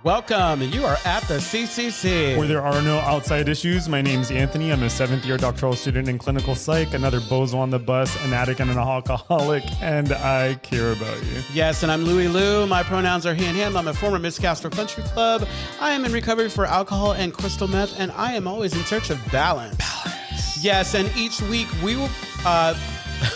Welcome, and you are at the CCC. Where there are no outside issues. My name's Anthony. I'm a 7th-year doctoral student in clinical psych, another bozo on the bus, an addict and an alcoholic, and I care about you. Yes, and I'm LouiLou. My pronouns are he and him. I'm a former Miss Castro Country Club. I am in recovery for alcohol and crystal meth, and I am always in search of balance. Yes, and each week we will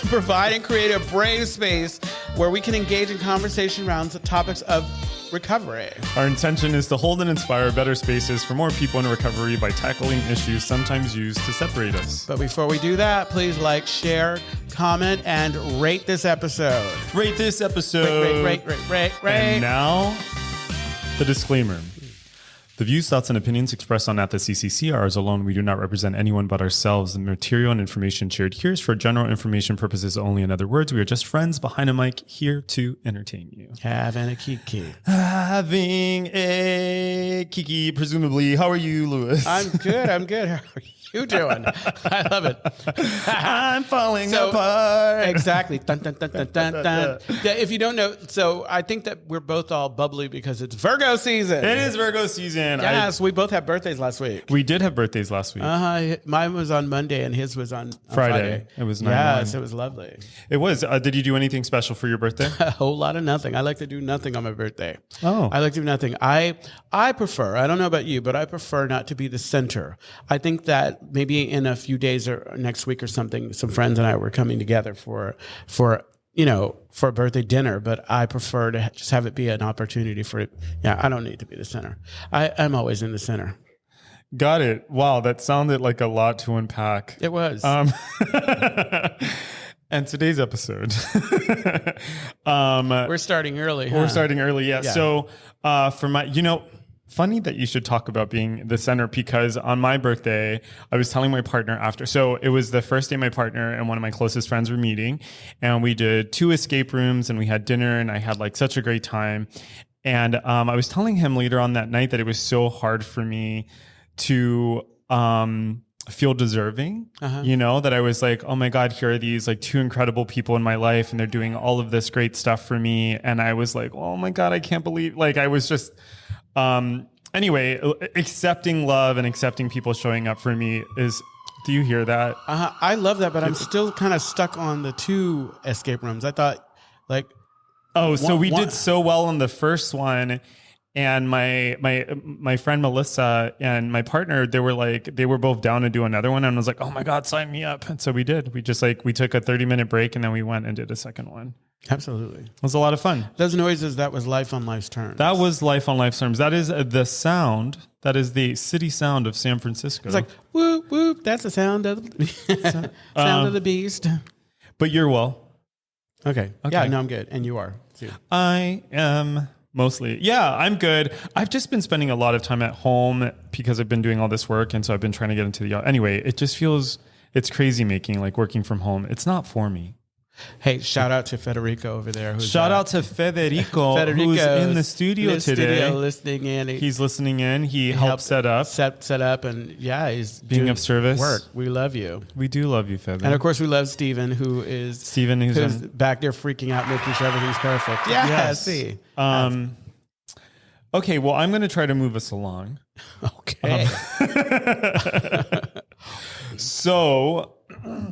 provide and create a brave space where we can engage in conversation around the topics of recovery. Our intention is to hold and inspire better spaces for more people in recovery by tackling issues sometimes used to separate us. But before we do that, please like, share, comment, and rate this episode. Rate this episode. Rate. And now, the disclaimer. The views, thoughts, and opinions expressed on At the CCC are ours alone. We do not represent anyone but ourselves. The material and information shared here is for general information purposes only. In other words, we are just friends behind a mic here to entertain you. Having a kiki. Having a kiki, presumably. How are you, Louis? I'm good. How are you doing? I love it. I'm falling apart. Exactly. Dun, dun, dun, dun, dun, dun. Yeah, if you don't know, so I think that we're both all bubbly because it's Virgo season. It is Virgo season. Yes, we both had birthdays last week. We did have birthdays last week. Mine was on Monday and his was on Friday. It was 9/1. Yes, it was lovely. It was. Did you do anything special for your birthday? A whole lot of nothing. I like to do nothing on my birthday. Oh. I like to do nothing. I prefer, I don't know about you, but I prefer not to be the center. I think that maybe in a few days or next week or something, some friends and I were coming together for a birthday dinner, but I prefer to just have it be an opportunity for, I don't need to be the center. I'm always in the center. Got it. Wow, that sounded like a lot to unpack. It was. And today's episode. We're starting early, huh? We're starting early, yeah. Yeah. So for my, funny that you should talk about being the center, because on my birthday, I was telling my partner after. So it was the first day my partner and one of my closest friends were meeting, and we did 2 escape rooms and we had dinner, and I had like such a great time. And I was telling him later on that night that it was so hard for me to feel deserving, that I was like, oh my God, here are these like 2 incredible people in my life and they're doing all of this great stuff for me. And I was like, oh my God, I can't believe, like I was just, anyway, accepting love and accepting people showing up for me is, do you hear that? I love that, but I'm still kind of stuck on the 2 escape rooms. I thought like, so we did so well on the first one. And my friend Melissa and my partner, they were both down to do another one. And I was like, oh my God, sign me up. And so we did. We took a 30-minute break and then we went and did a second one. Absolutely. It was a lot of fun. Those noises, that was life on life's terms. That was life on life's terms. That is the sound. That is the city sound of San Francisco. It's like, whoop, whoop. That's the sound of the, sound of the beast. But you're well. Okay. Yeah, no, I'm good. And you are too. I am mostly. Yeah, I'm good. I've just been spending a lot of time at home because I've been doing all this work. And so I've been trying to get into anyway, it just feels, it's crazy making like working from home. It's not for me. Hey, shout out to Federico over there. Shout out to Federico, who's in the studio today. Listening in. He's listening in. He helped set up. Set up, and he's being of service. Work. We love you. We do love you, Fed. And of course, we love Steven, who's back there freaking out, making sure everything's perfect. Yeah, see. Okay, well, I'm going to try to move us along. Okay.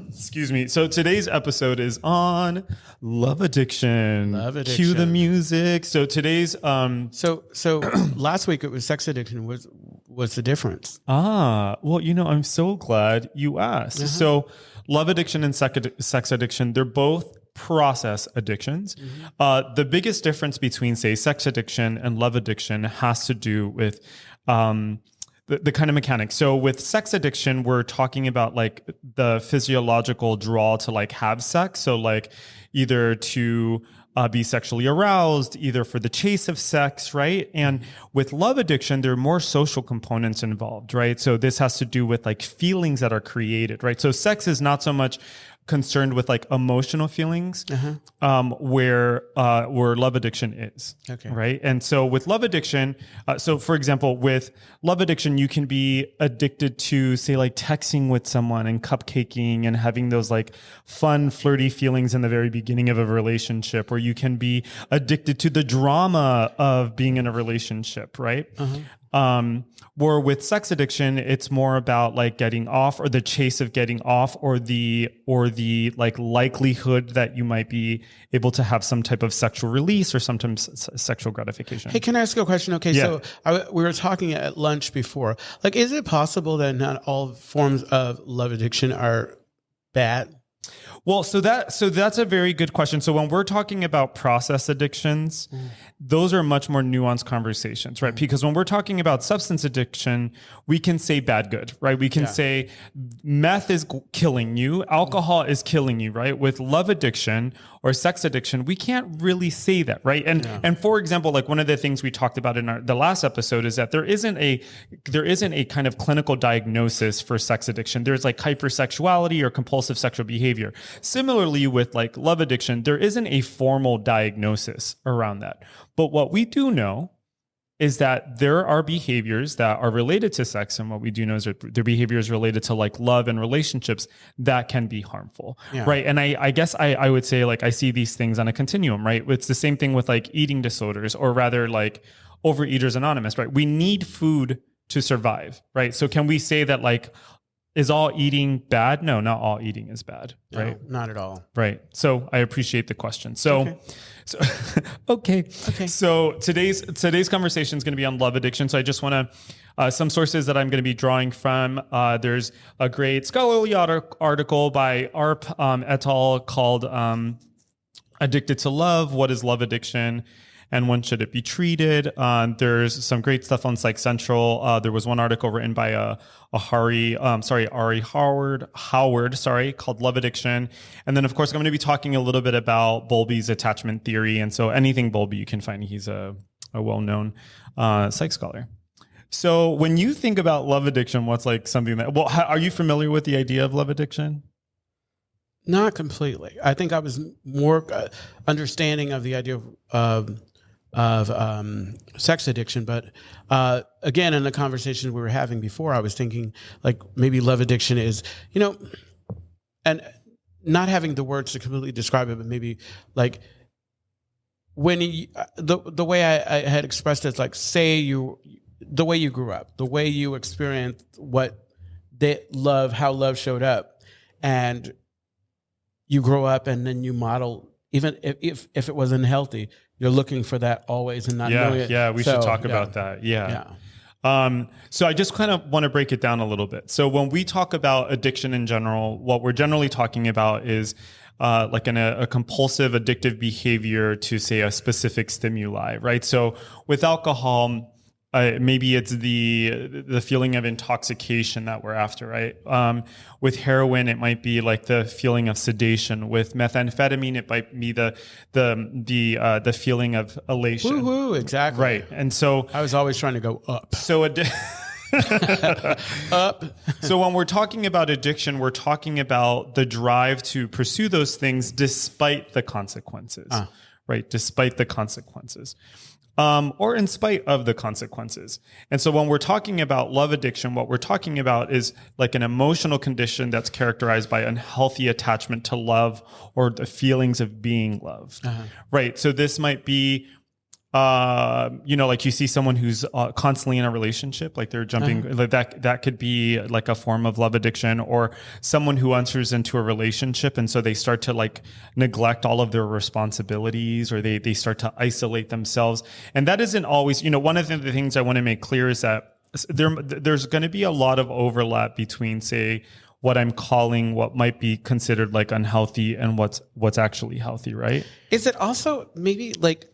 Excuse me. So today's episode is on love addiction. Love addiction. Cue the music. So today's So last week it was sex addiction. What's the difference? Well, I'm so glad you asked. So love addiction and sex addiction, they're both process addictions. The biggest difference between, say, sex addiction and love addiction has to do with the kind of mechanics. So with sex addiction, we're talking about like the physiological draw to like have sex. So like either to be sexually aroused, either for the chase of sex, right? And with love addiction, there are more social components involved, right? So this has to do with like feelings that are created, right? So sex is not so much concerned with like emotional feelings, where love addiction is. Okay. Right. And so with love addiction, so for example, with love addiction, you can be addicted to, say, like texting with someone and cupcaking and having those like fun, flirty feelings in the very beginning of a relationship, or you can be addicted to the drama of being in a relationship. Right. Where with sex addiction, it's more about like getting off, or the chase of getting off, or the like likelihood that you might be able to have some type of sexual release or sometimes sexual gratification. Hey, can I ask you a question? Okay, Yeah. so we were talking at lunch before. Like, is it possible that not all forms of love addiction are bad? Well, so that's a very good question. So when we're talking about process addictions, those are much more nuanced conversations, right? Because when we're talking about substance addiction, we can say bad, good, right? We can say meth is killing you, alcohol is killing you, right? With love addiction or sex addiction, we can't really say that, right? And for example, like one of the things we talked about in the last episode is that there isn't a kind of clinical diagnosis for sex addiction. There's like hypersexuality or compulsive sexual behavior. Similarly, with like love addiction, there isn't a formal diagnosis around that. But what we do know is that there are behaviors that are related to sex, and what we do know is that there are behaviors related to like love and relationships that can be harmful, right? And I guess I would say like I see these things on a continuum, right? It's the same thing with like eating disorders, or rather like Overeaters Anonymous, right? We need food to survive, right? So can we say that like, is all eating bad? No, not all eating is bad, right? No, not at all. Right. So I appreciate the question. So, okay. So today's conversation is going to be on love addiction. So I just want to, some sources that I'm going to be drawing from. There's a great scholarly article by Arp et al. Called Addicted to Love: What is Love Addiction, and when should it be treated? There's some great stuff on Psych Central. There was one article written by Ari Howard, called Love Addiction. And then, of course, I'm going to be talking a little bit about Bowlby's attachment theory. And so anything Bowlby you can find, he's a well-known psych scholar. So when you think about love addiction, what's like something that, well, are you familiar with the idea of love addiction? Not completely. I think I was more understanding of the idea of sex addiction, but again, in the conversation we were having before, I was thinking like maybe love addiction is, and not having the words to completely describe it, but maybe like when the way I had expressed it, it's like the way you grew up, the way you experienced how love showed up, and you grow up and then you model, even if it was unhealthy, you're looking for that always and not knowing it. Yeah, we should talk about that. Yeah. So I just kind of want to break it down a little bit. So when we talk about addiction in general, what we're generally talking about is like a compulsive addictive behavior to, say, a specific stimuli, right? So with alcohol, maybe it's the feeling of intoxication that we're after, right? With heroin, it might be like the feeling of sedation. With methamphetamine, it might be the feeling of elation. Woo-hoo, exactly. Right. And so I was always trying to go up. So up. So when we're talking about addiction, we're talking about the drive to pursue those things despite the consequences, right? Despite the consequences. Or in spite of the consequences. And so when we're talking about love addiction, what we're talking about is like an emotional condition that's characterized by unhealthy attachment to love or the feelings of being loved, right? So this might be, like you see someone who's constantly in a relationship, like they're jumping, like that could be like a form of love addiction, or someone who enters into a relationship and so they start to like neglect all of their responsibilities, or they start to isolate themselves. And that isn't always, one of the things I want to make clear is that there's going to be a lot of overlap between, say, what I'm calling what might be considered like unhealthy and what's actually healthy, right? Is it also maybe like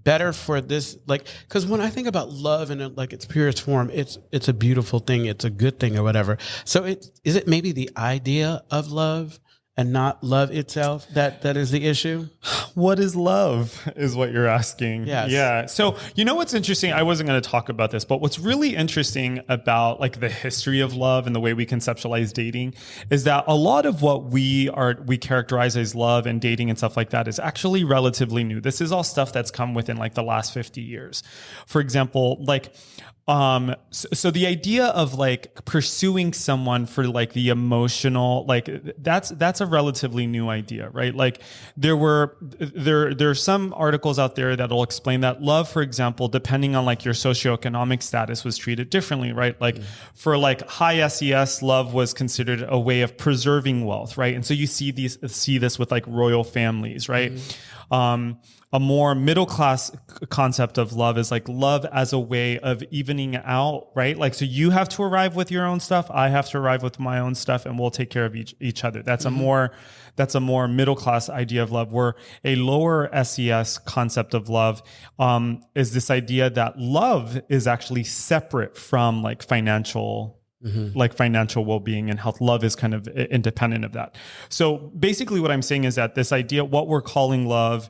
better for this, like, because when I think about love in like its purest form, it's a beautiful thing, it's a good thing or whatever. So is it maybe the idea of love and not love itself that is the issue? What is love is what you're asking. Yes. Yeah. So, you know what's interesting? I wasn't going to talk about this, but what's really interesting about like the history of love and the way we conceptualize dating is that a lot of what we characterize as love and dating and stuff like that is actually relatively new. This is all stuff that's come within like the last 50 years. For example, like so the idea of like pursuing someone for like the emotional, like that's a relatively new idea, right? Like there's some articles out there that'll explain that love, for example, depending on like your socioeconomic status, was treated differently, right? Like for like high SES, love was considered a way of preserving wealth, right? And so you see this with like royal families, right? A more middle class concept of love is like love as a way of evening out, right? Like, so you have to arrive with your own stuff. I have to arrive with my own stuff, and we'll take care of each other. That's a more middle class idea of love, where a lower SES concept of love, is this idea that love is actually separate from like financial well-being and health. Love is kind of independent of that. So basically what I'm saying is that this idea, what we're calling love,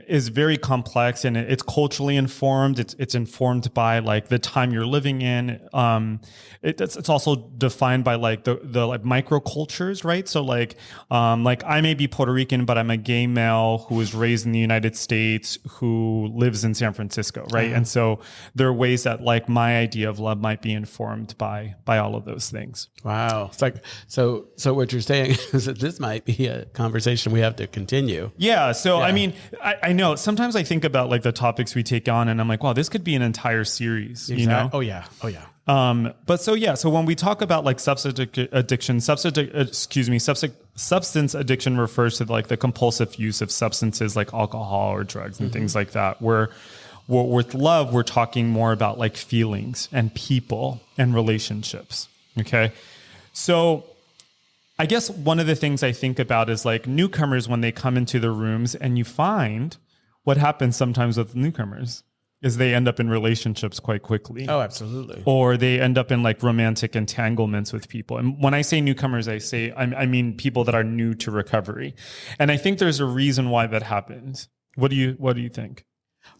is very complex, and it's culturally informed. It's informed by like the time you're living in. It's also defined by like the like microcultures, right? So like I may be Puerto Rican, but I'm a gay male who was raised in the United States who lives in San Francisco, right? And so there are ways that like my idea of love might be informed by all of those things. Wow. It's like, so what you're saying is that this might be a conversation we have to continue. Yeah. So, I mean, I know sometimes I think about like the topics we take on and I'm like, wow, this could be an entire series, you know? Oh yeah. But so, yeah. So when we talk about like substance addiction refers to like the compulsive use of substances like alcohol or drugs and things like that, where with love, we're talking more about like feelings and people and relationships. Okay. So I guess one of the things I think about is like newcomers, when they come into the rooms, and you find what happens sometimes with newcomers is they end up in relationships quite quickly. Oh, absolutely. Or they end up in like romantic entanglements with people. And when I say newcomers, I mean people that are new to recovery. And I think there's a reason why that happens. What do you think?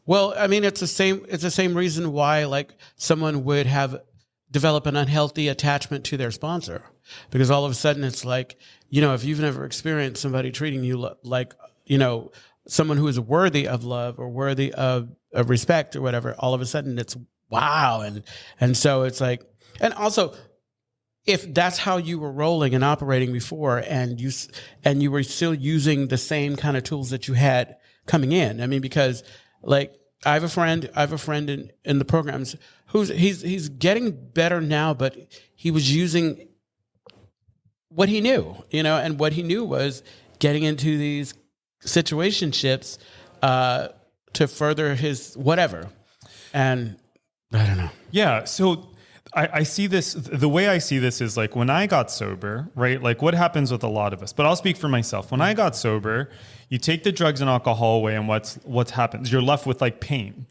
Well, I mean, it's the same reason why like someone would develop an unhealthy attachment to their sponsor, because all of a sudden it's like, you know, if you've never experienced somebody treating you like, you know, someone who is worthy of love or worthy of respect or whatever, all of a sudden it's wow. And so it's like, and also if that's how you were rolling and operating before, and you were still using the same kind of tools that you had coming in. I mean, because like, I have a friend in the programs he's getting better now, but he was using what he knew, you know, and what he knew was getting into these situationships to further his whatever. And I don't know. Yeah. So I see this, the way I see this is like when I got sober, right? Like what happens with a lot of us, but I'll speak for myself. When I got sober, you take the drugs and alcohol away, and what's happens? You're left with like pain.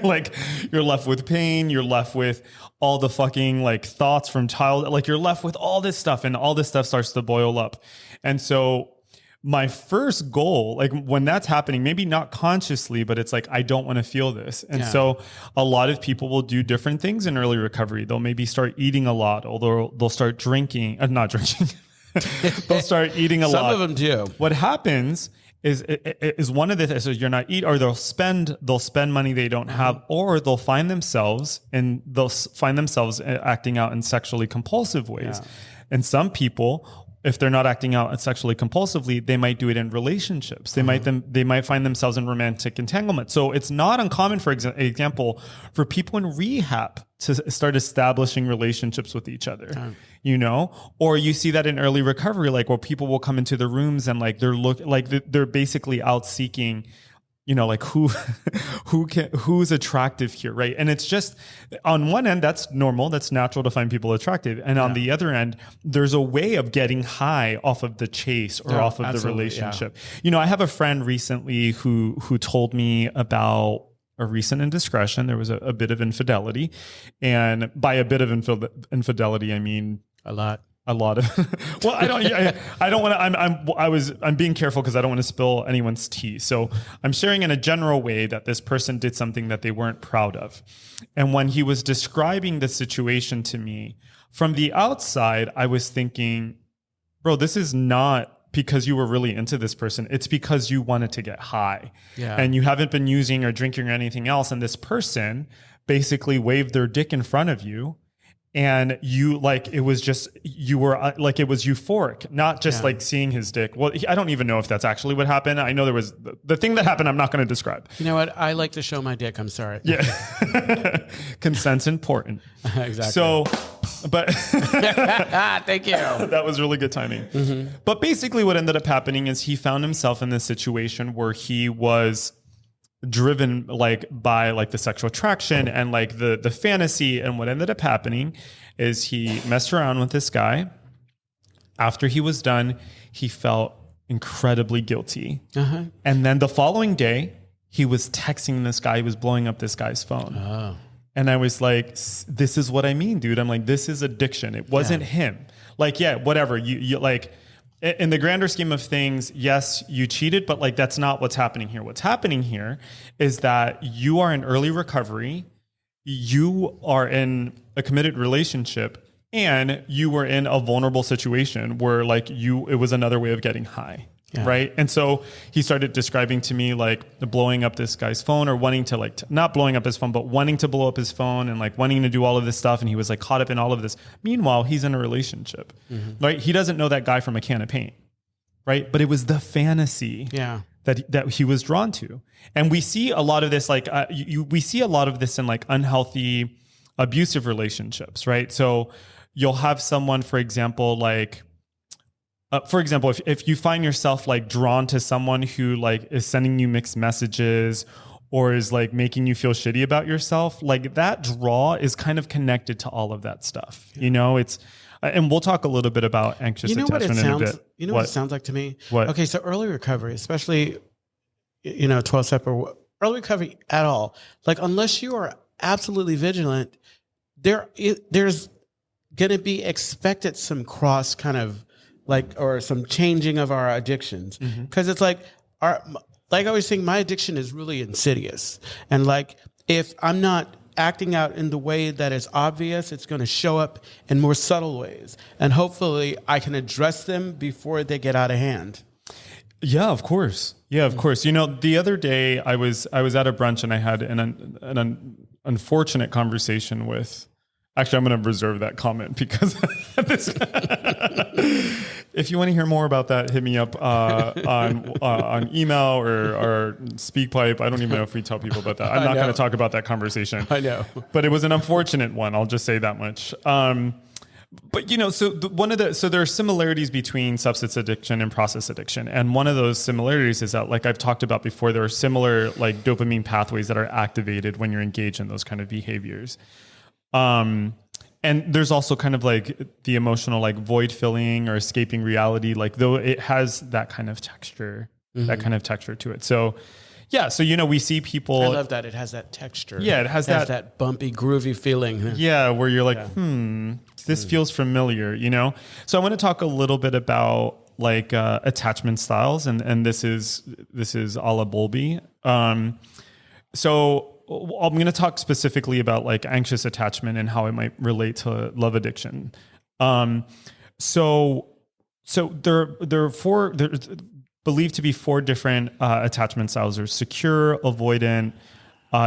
Like you're left with pain. You're left with all the fucking like thoughts from childhood. Like you're left with all this stuff, and all this stuff starts to boil up. And so my first goal, like when that's happening, maybe not consciously, but it's like, I don't want to feel this. And so a lot of people will do different things in early recovery. They'll maybe start eating a lot, or they'll start drinking, not drinking. They'll start eating a lot. Some of them do. What happens is one of the things, so you're not eat, or they'll spend money they don't have, or they'll find themselves acting out in sexually compulsive ways. Yeah. And some people, if they're not acting out sexually compulsively, they might do it in relationships. They might find themselves in romantic entanglement. So it's not uncommon, for example, for people in rehab to start establishing relationships with each other, you know, or you see that in early recovery, like where people will come into the rooms and like they're basically out seeking, you know, like who's attractive here, right? And it's just, on one end, that's normal, that's natural to find people attractive, and on the other end, there's a way of getting high off of the chase or off of the relationship. Yeah. You know, I have a friend recently who told me about a recent indiscretion. There was a bit of infidelity, and by a bit of infidelity, I mean a lot. a lot of well, I don't want to I'm being careful because I don't want to spill anyone's tea. So I'm sharing in a general way that this person did something that they weren't proud of. And when he was describing the situation to me from the outside, I was thinking, bro, this is not because you were really into this person. It's because you wanted to get high. Yeah. And you haven't been using or drinking or anything else. And this person basically waved their dick in front of you. And you like, it was just, you were like, it was euphoric, not just like seeing his dick. Well, I don't even know if that's actually what happened. I know there was the thing that happened. I'm not going to describe. You know what? I like to show my dick. I'm sorry. Yeah. Consent's important. Exactly. So, but thank you. That was really good timing. Mm-hmm. But basically what ended up happening is he found himself in this situation where he was driven like by like the sexual attraction and like the fantasy. And what ended up happening is he messed around with this guy. After he was done, he felt incredibly guilty. Uh-huh. And then the following day, he was texting this guy. He was blowing up this guy's phone. Oh. And I was like, this is what I mean, dude. I'm like, this is addiction. It wasn't him. Like, yeah, whatever. You like, in the grander scheme of things, yes, you cheated, but like that's not what's happening here. What's happening here is that you are in early recovery, you are in a committed relationship, and you were in a vulnerable situation where like it was another way of getting high. Yeah. Right. And so he started describing to me like blowing up this guy's phone or wanting to like, not blowing up his phone, but wanting to blow up his phone and like wanting to do all of this stuff. And he was like caught up in all of this. Meanwhile, he's in a relationship, right? He doesn't know that guy from a can of paint, right? But it was the fantasy that he was drawn to. And we see a lot of this, like we see a lot of this in like unhealthy, abusive relationships, right? So you'll have someone, for example, if you find yourself like drawn to someone who like is sending you mixed messages or is like making you feel shitty about yourself, like that draw is kind of connected to all of that stuff. Yeah. You know, and we'll talk a little bit about anxious attachment in a bit. You know what it sounds like to me? What? Okay, so early recovery, especially, 12-step or early recovery at all, like unless you are absolutely vigilant, there's going to be expected some cross kind of like, or some changing of our addictions. Because it's like, like I was saying, my addiction is really insidious. And like, if I'm not acting out in the way that is obvious, it's going to show up in more subtle ways. And hopefully I can address them before they get out of hand. Yeah, of course. Yeah, of course. The other day I was at a brunch and I had an unfortunate conversation with, actually, I'm going to reserve that comment because if you want to hear more about that, hit me up on email or SpeakPipe. I don't even know if we tell people about that. I'm not going to talk about that conversation. I know. But it was an unfortunate one. I'll just say that much. But so there are similarities between substance addiction and process addiction. And one of those similarities is that, like I've talked about before, there are similar like dopamine pathways that are activated when you're engaged in those kind of behaviors. And there's also kind of like the emotional, like void filling or escaping reality, like though it has that kind of texture, to it. So, yeah. So, we see people. I love that. It has that texture. Yeah. It has that bumpy, groovy feeling. Yeah. Where you're like, this feels familiar, So I want to talk a little bit about like, attachment styles. And this is a la Bowlby. So I'm going to talk specifically about like anxious attachment and how it might relate to love addiction. So there are there's believed to be 4 different attachment styles. There's secure, avoidant,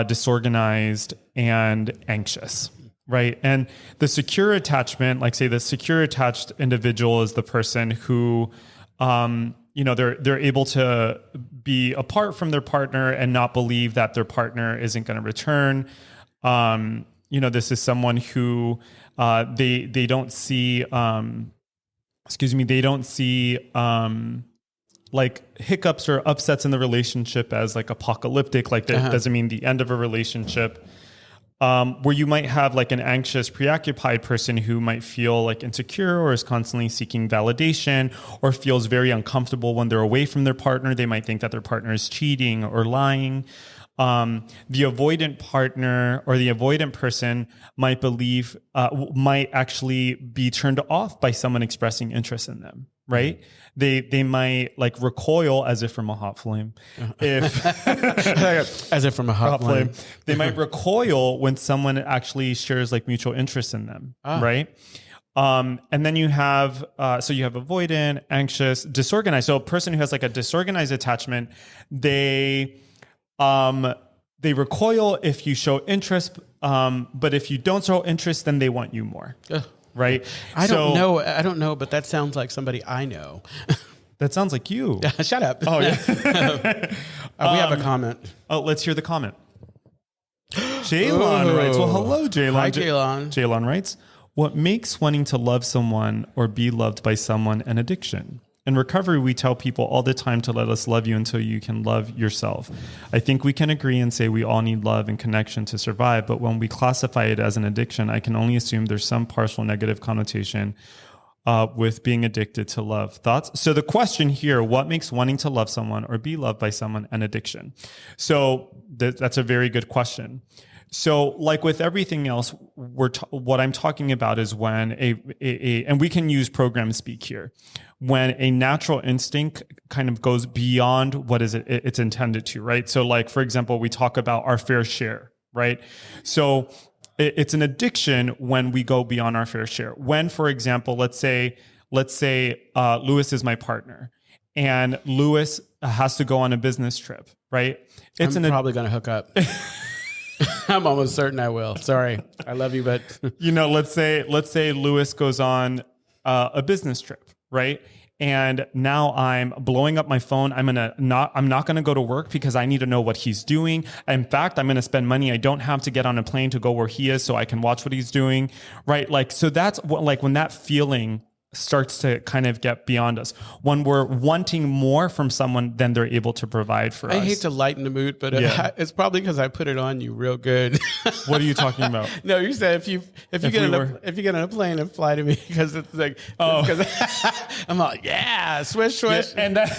disorganized, and anxious. Right. And the secure attachment, like say the secure attached individual is the person who, they're able to be apart from their partner and not believe that their partner isn't going to return. This is someone who they don't see like hiccups or upsets in the relationship as like apocalyptic. Like that doesn't mean the end of a relationship. Where you might have like an anxious, preoccupied person who might feel like insecure or is constantly seeking validation or feels very uncomfortable when they're away from their partner. They might think that their partner is cheating or lying. The avoidant partner or the avoidant person might might actually be turned off by someone expressing interest in them, right? They might like recoil as if from a hot flame. As if from a hot flame. They might recoil when someone actually shares like mutual interest in them, right? And then you have avoidant, anxious, disorganized. So a person who has like a disorganized attachment, they recoil if you show interest, but if you don't show interest, then they want you more. Right? I don't know, but that sounds like somebody I know. That sounds like you. Shut up. Oh, yeah. We have a comment. Oh, let's hear the comment. Jaylon writes, well, hello, Jaylon. Hi, Jaylon. Jaylon writes, what makes wanting to love someone or be loved by someone an addiction? In recovery, we tell people all the time to let us love you until you can love yourself. I think we can agree and say we all need love and connection to survive, but when we classify it as an addiction, I can only assume there's some partial negative connotation with being addicted to love. Thoughts? So the question here, what makes wanting to love someone or be loved by someone an addiction? So that's a very good question. So like with everything else, what I'm talking about is when and we can use program speak here, when a natural instinct kind of goes beyond what it's intended to, right? So like, for example, we talk about our fair share, right? So it's an addiction when we go beyond our fair share. When, for example, let's say Louis is my partner and Louis has to go on a business trip, right? I'm probably going to hook up. I'm almost certain I will. Sorry. I love you, but let's say Louis goes on a business trip, right? And now I'm blowing up my phone. I'm not going to go to work because I need to know what he's doing. In fact, I'm going to spend money I don't have to get on a plane to go where he is so I can watch what he's doing, right? Like, so that's what, like when that feeling starts to kind of get beyond us, when we're wanting more from someone than they're able to provide for us. I hate to lighten the mood, but it's probably because I put it on you real good. What are you talking about? No, you said if you get on a plane and fly to me, because it's like, I'm like, yeah, swish. Yeah, and that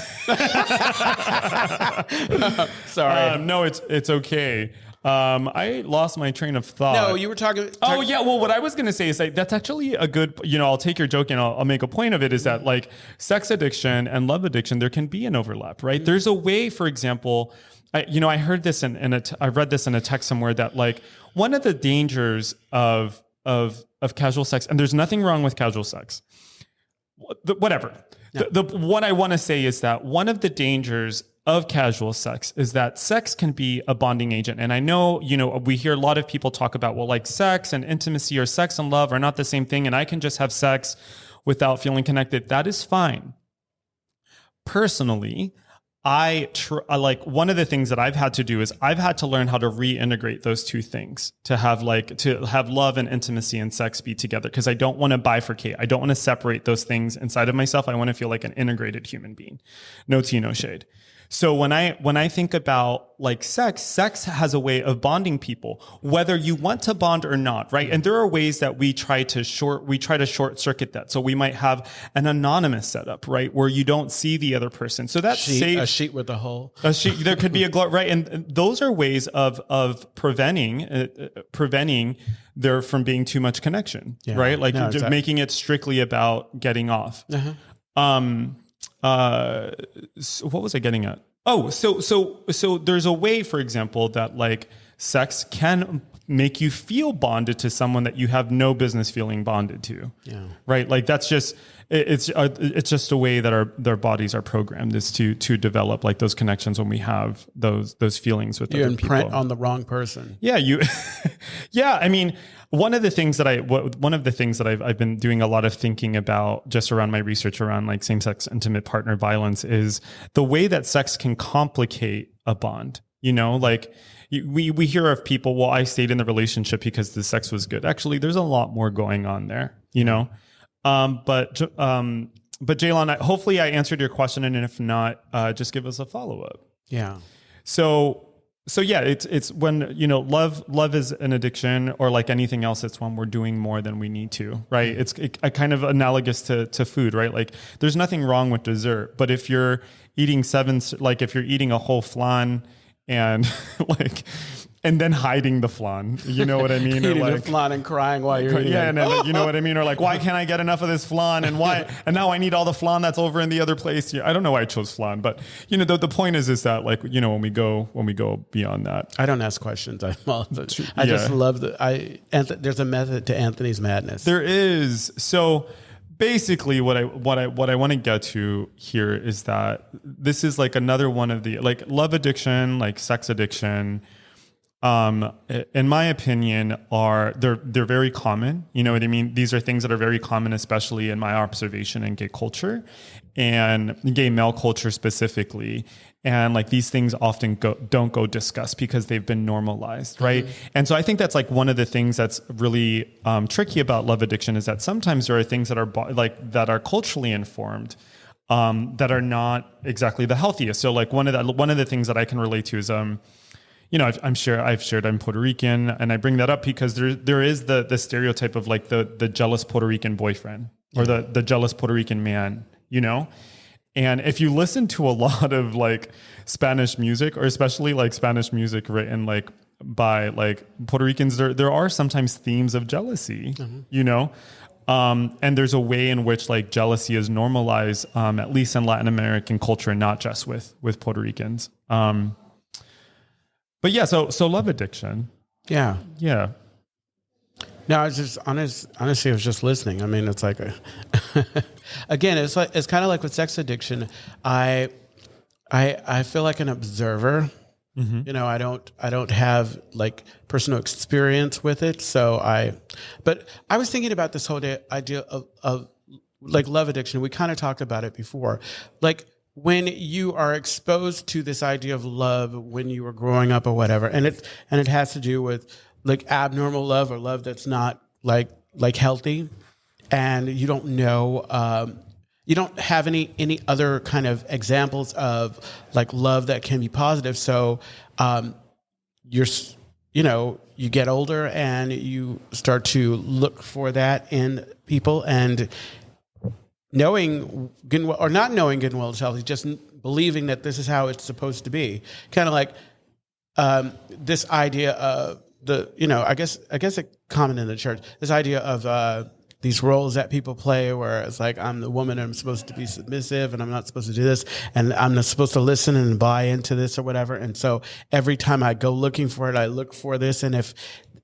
sorry. No, it's okay. I lost my train of thought. No, you were talking. Oh yeah. Well, what I was going to say is like, that's actually a good, I'll take your joke and I'll make a point of it, is that like sex addiction and love addiction, there can be an overlap, right? Mm-hmm. There's a way, for example, I heard this I read this in a text somewhere, that like one of the dangers of casual sex, and there's nothing wrong with casual sex, whatever. Yeah. What I want to say is that one of the dangers of casual sex is that sex can be a bonding agent. And I know, we hear a lot of people talk about, well, like sex and intimacy or sex and love are not the same thing, and I can just have sex without feeling connected. That is fine. Personally, one of the things that I've had to do is I've had to learn how to reintegrate those two things, to have love and intimacy and sex be together, because I don't want to bifurcate. I don't want to separate those things inside of myself. I want to feel like an integrated human being. No tea, no shade. So when I think about like sex has a way of bonding people, whether you want to bond or not, right? And there are ways that we try to short circuit that. So we might have an anonymous setup, right, where you don't see the other person. So that's a sheet with a hole. A sheet. There could be right, and those are ways of preventing there from being too much connection, right? Like just making it strictly about getting off. Uh-huh. So what was I getting at? Oh, so there's a way, for example, that like sex can make you feel bonded to someone that you have no business feeling bonded to. Yeah. Right. Like that's just, it's just a way that their bodies are programmed, is to develop like those connections when we have those feelings with other people. You imprint on the wrong person. Yeah. Yeah. I mean, one of the things that I've been doing a lot of thinking about just around my research around like same-sex intimate partner violence is the way that sex can complicate a bond. Like we hear of people, well, I stayed in the relationship because the sex was good. Actually, there's a lot more going on there, But Jaylon, hopefully I answered your question, and if not, just give us a follow-up. Yeah. So yeah, it's when, love is an addiction, or like anything else, it's when we're doing more than we need to, right? It's kind of analogous to food, right? Like there's nothing wrong with dessert, but if you're eating if you're eating a whole flan and like, and then hiding the flan, you know what I mean? Eating Or the flan and crying while you're eating. yeah, and then, you know what I mean? Or like, why can't I get enough of this flan? And why? And now I need all the flan that's over in the other place. Yeah, I don't know why I chose flan, but you know, the point is that like, you know, when we go beyond that, I don't ask questions. I just love there's a method to Anthony's madness. There is. So basically what I want to get to here is that this is like another one of the, like, love addiction, like sex addiction, in my opinion, they're very common. You know what I mean? These are things that are very common, especially in my observation in gay culture and gay male culture specifically. And like these things often don't go discussed because they've been normalized, right? Mm-hmm. And so I think that's like one of the things that's really tricky about love addiction is that sometimes there are things that are culturally informed that are not exactly the healthiest. So like one of the things that I can relate to is you know, I've shared I'm Puerto Rican, and I bring that up because there is the stereotype of like the jealous Puerto Rican boyfriend or the jealous Puerto Rican man, you know? And if you listen to a lot of like Spanish music, or especially like Spanish music written like by like Puerto Ricans, there are sometimes themes of jealousy, you know? And there's a way in which like jealousy is normalized, at least in Latin American culture, not just with Puerto Ricans. But yeah, so love addiction. Yeah. Yeah. No, I was just honestly, I was just listening. I mean, it's like, again, it's kind of like with sex addiction. I feel like an observer. Mm-hmm. You know, I don't have like personal experience with it. But I was thinking about this whole idea of like love addiction. We kind of talked about it before. Like, when you are exposed to this idea of love when you were growing up or whatever, and it has to do with like abnormal love or love that's not like healthy, and you don't know, you don't have any other kind of examples of like love that can be positive. So you get older and you start to look for that in people, and knowing good and well, or not knowing good and well it's healthy, just believing that this is how it's supposed to be. Kind of like this idea of I guess a common in the church, this idea of these roles that people play where it's like, I'm the woman and I'm supposed to be submissive and I'm not supposed to do this and I'm not supposed to listen and buy into this or whatever. And so every time I go looking for it, I look for this. And if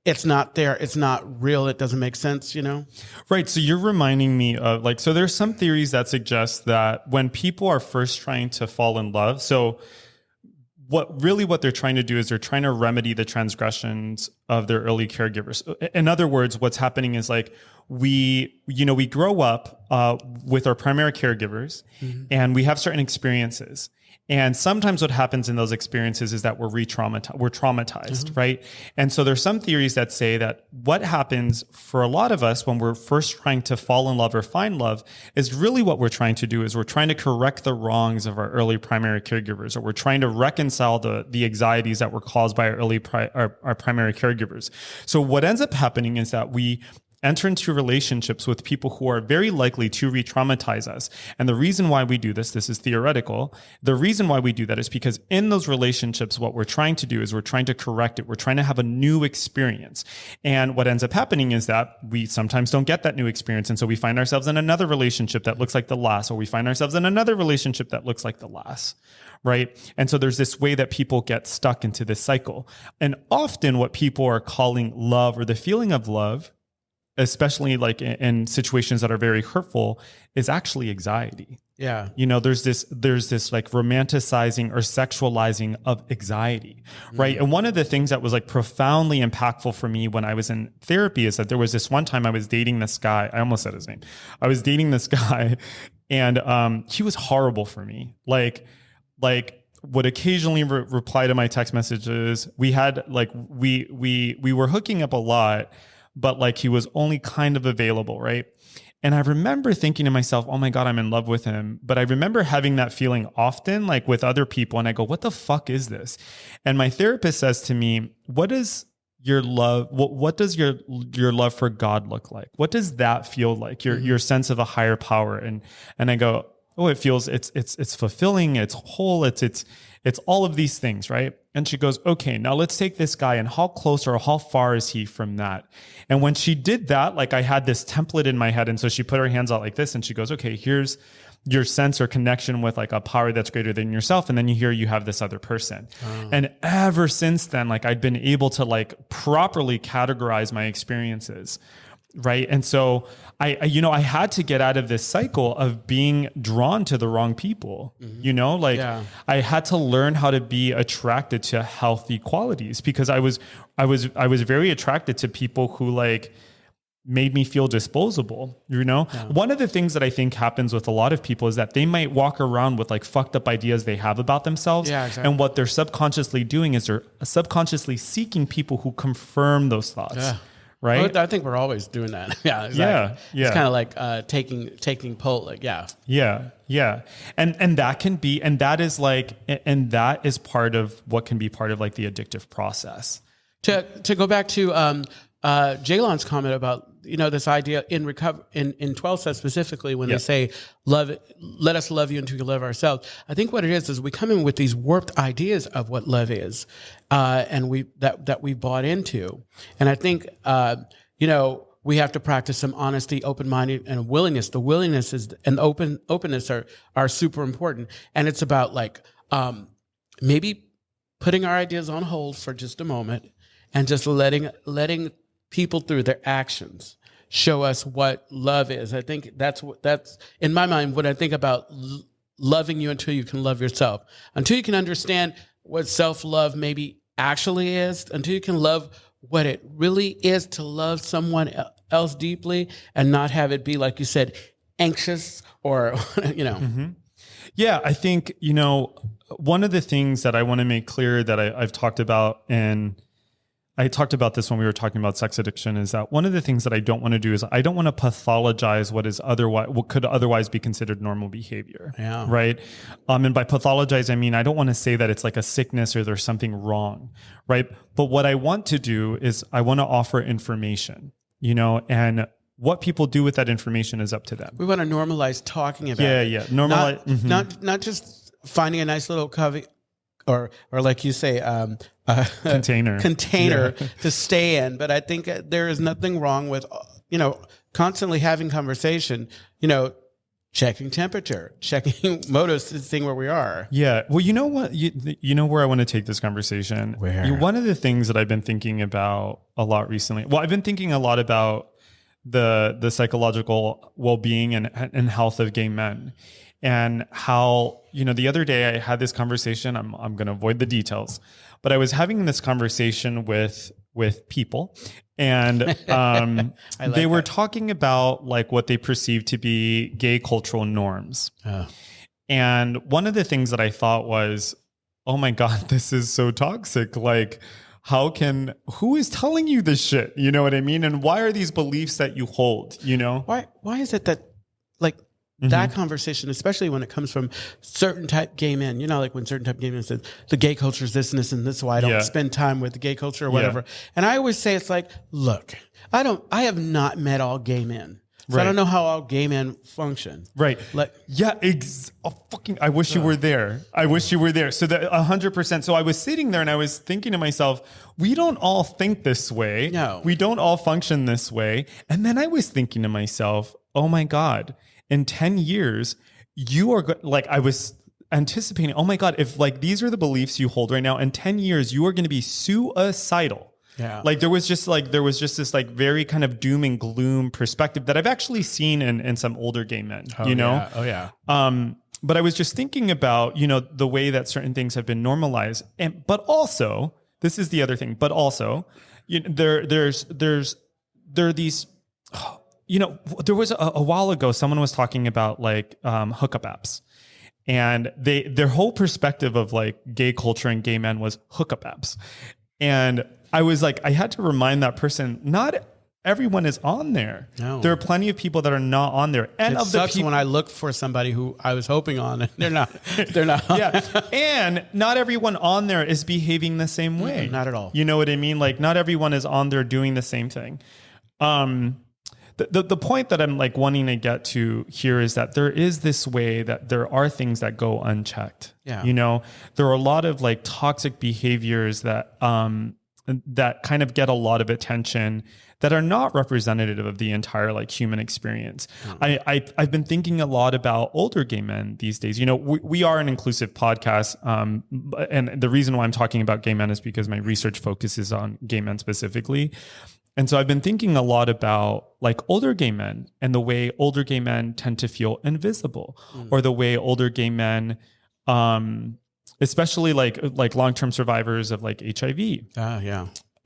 it's not there, it's not real, it doesn't make sense, you know? Right. So you're reminding me of like, so there's some theories that suggest that when people are first trying to fall in love, so what they're trying to do is they're trying to remedy the transgressions of their early caregivers. In other words, what's happening is like we grow up with our primary caregivers, mm-hmm. and we have certain experiences. And sometimes what happens in those experiences is that we're traumatized, mm-hmm. right? And so there's some theories that say that what happens for a lot of us when we're first trying to fall in love or find love is really what we're trying to do is we're trying to correct the wrongs of our early primary caregivers, or we're trying to reconcile the anxieties that were caused by our primary caregivers. So what ends up happening is that we enter into relationships with people who are very likely to re-traumatize us. And the reason why we do this is theoretical. The reason why we do that is because in those relationships, what we're trying to do is we're trying to correct it. We're trying to have a new experience. And what ends up happening is that we sometimes don't get that new experience. And so we find ourselves in another relationship that looks like the last, or we find ourselves in another relationship that looks like the last. Right. And so there's this way that people get stuck into this cycle. And often what people are calling love, or the feeling of love, especially like in situations that are very hurtful, is actually anxiety. Yeah. You know, there's this like romanticizing or sexualizing of anxiety, right? And one of the things that was like profoundly impactful for me when I was in therapy is that there was this one time I was dating this guy. I almost said his name. I was dating this guy, and he was horrible for me. Like would occasionally reply to my text messages. We had like, we were hooking up a lot, but like he was only kind of available, right? And I remember thinking to myself, oh my God, I'm in love with him. But I remember having that feeling often, like with other people. And I go, what the fuck is this? And my therapist says to me, what does your love, what does your love for God look like? What does that feel like? Your sense of a higher power? And I go, oh, it feels, it's fulfilling, it's whole, it's It's all of these things, right? And she goes, okay, now let's take this guy and how close or how far is he from that? And when she did that, like I had this template in my head. And so she put her hands out like this and she goes, okay, here's your sense or connection with like a power that's greater than yourself. And then you have this other person. And ever since then, like I'd been able to like properly categorize my experiences. Right. And so I had to get out of this cycle of being drawn to the wrong people, I had to learn how to be attracted to healthy qualities because I was very attracted to people who like made me feel disposable, One of the things that I think happens with a lot of people is that they might walk around with like fucked up ideas they have about themselves. Yeah, exactly. And what they're subconsciously doing is they're subconsciously seeking people who confirm those thoughts. Yeah. Right. Well, I think we're always doing that. Yeah. Exactly. Yeah. It's kind of like taking poll. Like, yeah. Yeah. Yeah. And that can be, and that is part of what can be part of like the addictive process. To go back to Jaylon's comment about this idea in 12 steps specifically when they say let us love you until we love ourselves. I think what it is we come in with these warped ideas of what love is, and we bought into, and I think we have to practice some honesty, open-minded, and willingness. The willingness and openness are super important, and it's about like maybe putting our ideas on hold for just a moment and just letting people through their actions show us what love is. I think that's in my mind when I think about loving you until you can love yourself, until you can understand what self-love maybe actually is, until you can love what it really is to love someone else deeply and not have it be, like you said, anxious or, Mm-hmm. Yeah, I think, one of the things that I want to make clear that I've talked about, and I talked about this when we were talking about sex addiction, is that one of the things that I don't want to do is I don't want to pathologize what could otherwise be considered normal behavior. Yeah. Right. And by pathologize, I mean, I don't want to say that it's like a sickness or there's something wrong. Right. But what I want to do is I want to offer information, and what people do with that information is up to them. We want to normalize talking about it. Yeah. Normalize. Not just finding a nice little covey or like you say, container to stay in. But I think there is nothing wrong with, constantly having conversation, checking temperature, checking motives to see where we are. Yeah. Well, you know what? You know where I want to take this conversation? Where? One of the things that I've been thinking about a lot recently, I've been thinking a lot about the psychological well-being and health of gay men. And how, the other day I had this conversation, I'm going to avoid the details, but I was having this conversation with people, and they were talking about like what they perceive to be gay cultural norms. Oh. And one of the things that I thought was, oh my God, this is so toxic. Like, who is telling you this shit? You know what I mean? And why are these beliefs that you hold, Why is it that like, that conversation, especially when it comes from certain type gay men, like when certain type gay men says the gay culture is this and this and this is why I don't spend time with the gay culture or whatever. Yeah. And I always say, it's like, look, I have not met all gay men. So I don't know how all gay men function. Right. Like, yeah. I wish you were there. I wish you were there. So that 100%. So I was sitting there and I was thinking to myself, we don't all think this way. No. We don't all function this way. And then I was thinking to myself, oh my God, in 10 years, you are like, I was anticipating, oh my God, if like these are the beliefs you hold right now, in 10 years, you are going to be suicidal. Yeah. Like there was just this like very kind of doom and gloom perspective that I've actually seen in some older gay men, Yeah. Oh yeah. But I was just thinking about, the way that certain things have been normalized. But also, this is the other thing, but also, there are these, there was a while ago, someone was talking about like hookup apps, and their whole perspective of like gay culture and gay men was hookup apps. And I was like, I had to remind that person, not everyone is on there. No. There are plenty of people that are not on there. And it sucks when I look for somebody who I was hoping on and they're not. Yeah. And not everyone on there is behaving the same way. Not at all. You know what I mean? Like not everyone is on there doing the same thing. the point that I'm like wanting to get to here is that there is this way that there are things that go unchecked. Yeah. You know, there are a lot of like toxic behaviors that that kind of get a lot of attention that are not representative of the entire like human experience. I've been thinking a lot about older gay men these days. You know, we are an inclusive podcast. And the reason why I'm talking about gay men is because my research focuses on gay men specifically. And so I've been thinking a lot about like older gay men and the way older gay men tend to feel invisible, or the way older gay men, especially like long-term survivors of like HIV,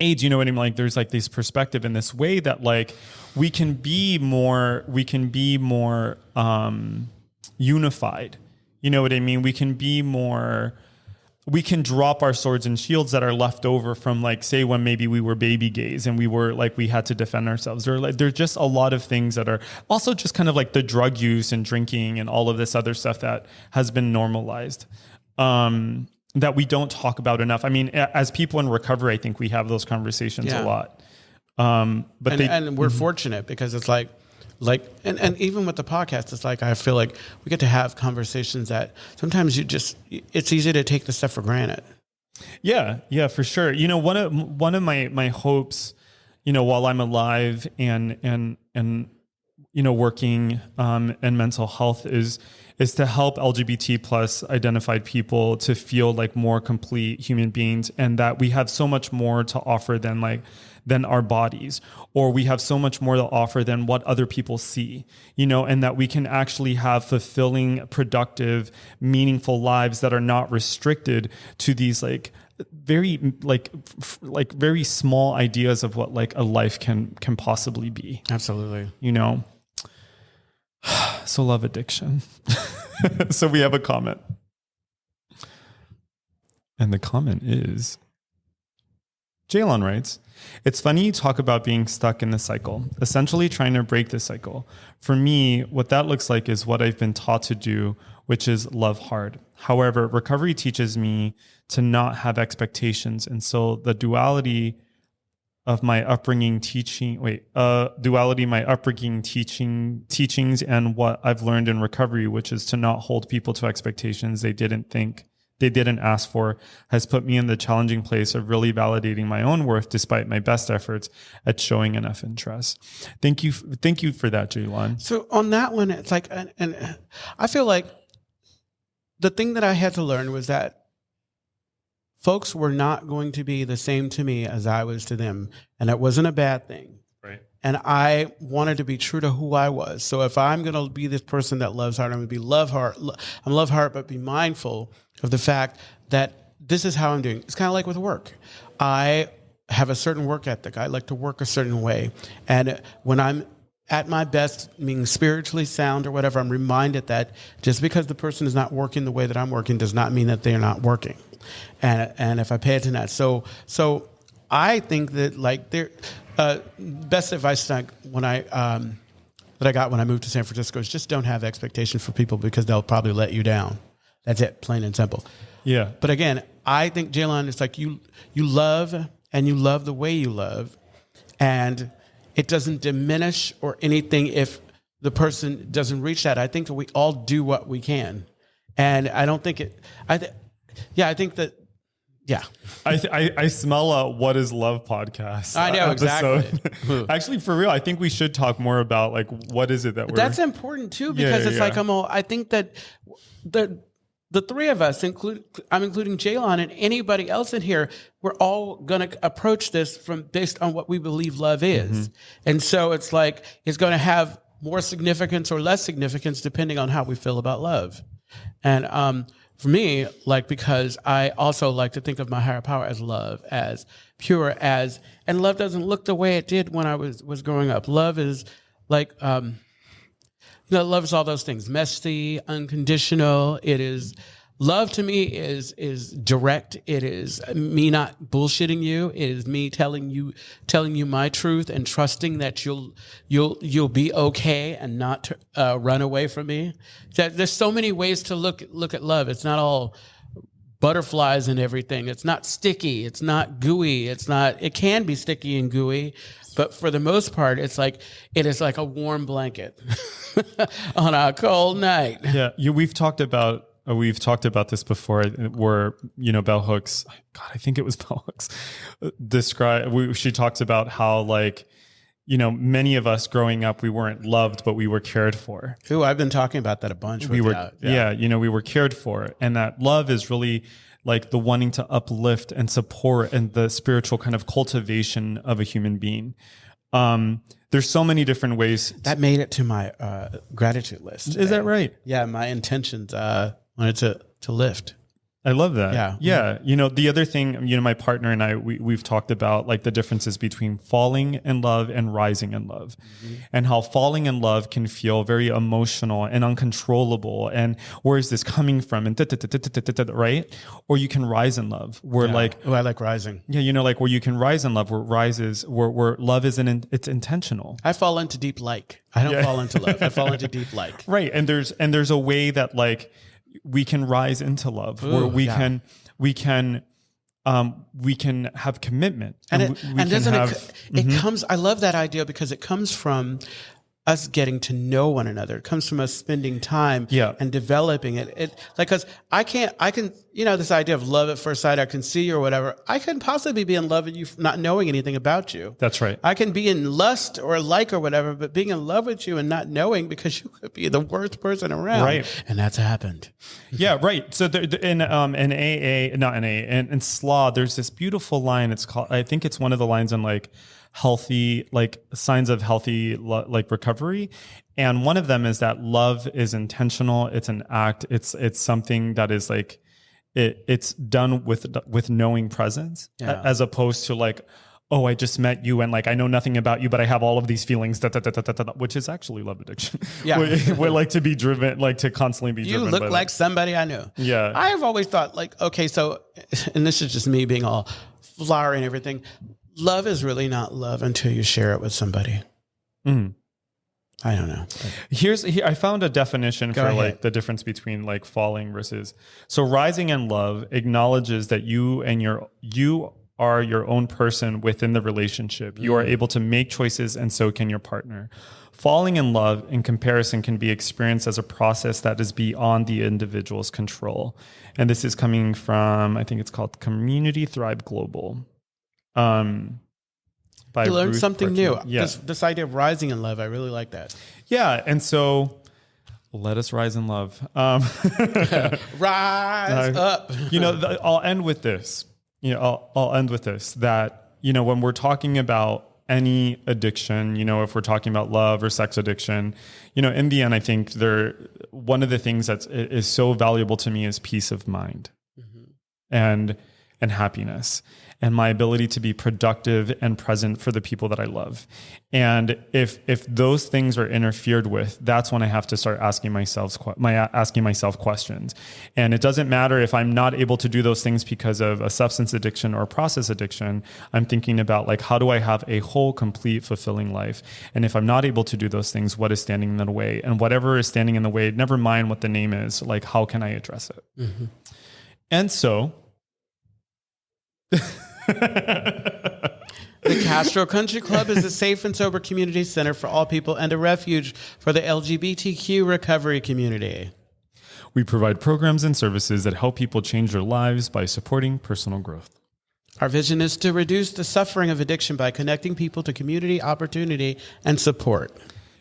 AIDS, you know what I mean? Like there's like this perspective in this way that like we can be more unified. You know what I mean? We can drop our swords and shields that are left over from like, say, when maybe we were baby gays and we had to defend ourselves. Or like, there's just a lot of things that are also just kind of like the drug use and drinking and all of this other stuff that has been normalized. That we don't talk about enough. I mean, as people in recovery, I think we have those conversations a lot. And we're fortunate because it's like, and even with the podcast, it's like, I feel like we get to have conversations that sometimes it's easy to take the stuff for granted. Yeah, for sure. You know, one of my hopes, you know, while I'm alive and you know, working in mental health is to help LGBT plus identified people to feel like more complete human beings, and that we have so much more to offer than our bodies, or we have so much more to offer than what other people see, you know, and that we can actually have fulfilling, productive, meaningful lives that are not restricted to these like very very small ideas of what like a life can possibly be. Absolutely. You know? So love addiction. So we have a comment. And the comment is, Jaylon writes, "It's funny you talk about being stuck in the cycle, essentially trying to break the cycle. For me, what that looks like is what I've been taught to do, which is love hard. However, recovery teaches me to not have expectations. And so the duality my upbringing teachings and what I've learned in recovery, which is to not hold people to expectations they didn't ask for, has put me in the challenging place of really validating my own worth despite my best efforts at showing enough interest." Thank you for that, Jaylon. So on that one, it's like, and I feel like the thing that I had to learn was that folks were not going to be the same to me as I was to them. And it wasn't a bad thing. Right. And I wanted to be true to who I was. So if I'm going to be this person that loves hard, I'm going to be love hard, but be mindful of the fact that this is how I'm doing. It's kind of like with work. I have a certain work ethic. I like to work a certain way. And when I'm at my best, meaning spiritually sound or whatever, I'm reminded that just because the person is not working the way that I'm working does not mean that they're not working. And if I pay attention to that, so I think that like best advice that I got when I moved to San Francisco is just don't have expectations for people because they'll probably let you down. That's it, plain and simple. Yeah. But again, I think, Jaylon, it's like you love, and you love the way you love, and it doesn't diminish or anything if the person doesn't reach that. I think that we all do what we can, and I don't think it. I think that. Yeah, I smell a "What Is Love" podcast. I know episode. Exactly. Actually, for real, I think we should talk more about like what is it that we're. That's important too, because it's like I think that the three of us, I'm including Jaylon and anybody else in here, we're all going to approach this based on what we believe love is, and so it's like it's going to have more significance or less significance depending on how we feel about love, and for me, like, because I also like to think of my higher power as love, as pure, and love doesn't look the way it did when I was growing up. Love is like, love is all those things, messy, unconditional. It is, love to me is direct. It is me not bullshitting you. It is me telling you my truth and trusting that you'll be okay and not run away from me. There's so many ways to look at love. It's not all butterflies and everything. It's not sticky. It's not gooey. It can be sticky and gooey, But for the most part, it is like a warm blanket on a cold night. Yeah, we've talked about this before. Where bell hooks. God, I think it was bell hooks. She talks about how many of us growing up, we weren't loved, but we were cared for. Ooh, I've been talking about that a bunch. We were cared for, and that love is really like the wanting to uplift and support and the spiritual kind of cultivation of a human being. There's so many different ways. That made it to my gratitude list. Is that right? Yeah, my intentions wanted to lift. I love that. Yeah. Yeah. The other thing, my partner and I, we've talked about like the differences between falling in love and rising in love, and how falling in love can feel very emotional and uncontrollable. And where is this coming from? And right? Or you can rise in love where I like rising. Yeah. Where you can rise in love, where love it's intentional. I fall into deep like. I don't fall into love. I fall into deep like. Right. And there's a way that we can rise into love. Ooh, where we can have commitment, it comes. I love that idea because it comes from us getting to know one another. It comes from us spending time and developing it. Because I can, this idea of love at first sight, I can see you or whatever. I couldn't possibly be in love with you not knowing anything about you. That's right. I can be in lust or like or whatever, but being in love with you and not knowing because you could be the worst person around. Right. And that's happened. Yeah, right. So in SLA, there's this beautiful line. It's called, I think it's one of the lines in healthy, signs of healthy, recovery. And one of them is that love is intentional. It's an act. It's something that is it's done with knowing presence, as opposed to oh, I just met you and I know nothing about you, but I have all of these feelings, which is actually love addiction. Yeah. We're to be driven, to constantly be driven. You look like somebody I know. Yeah. I have always thought okay, so, and this is just me being all flowery and everything. Love is really not love until you share it with somebody. Mm. I don't know. I found a definition Go for ahead. the difference between falling versus. So rising in love acknowledges that you are your own person within the relationship. You are able to make choices, and so can your partner. Falling in love, in comparison, can be experienced as a process that is beyond the individual's control. And this is coming from, I think it's called Community Thrive Global. You learned something new. Yeah. This idea of rising in love, I really like that. Yeah, and so let us rise in love. Rise up. I'll end with this. I'll end with this, that, when we're talking about any addiction, if we're talking about love or sex addiction, in the end, I think one of the things that is so valuable to me is peace of mind and happiness, and my ability to be productive and present for the people that I love. And if those things are interfered with, that's when I have to start asking myself questions. And it doesn't matter if I'm not able to do those things because of a substance addiction or process addiction. I'm thinking about how do I have a whole, complete, fulfilling life? And if I'm not able to do those things, what is standing in the way? And whatever is standing in the way, never mind what the name is, how can I address it? Mm-hmm. And so The Castro Country Club is a safe and sober community center for all people and a refuge for the LGBTQ recovery community. We provide programs and services that help people change their lives by supporting personal growth. Our vision is to reduce the suffering of addiction by connecting people to community, opportunity, and support.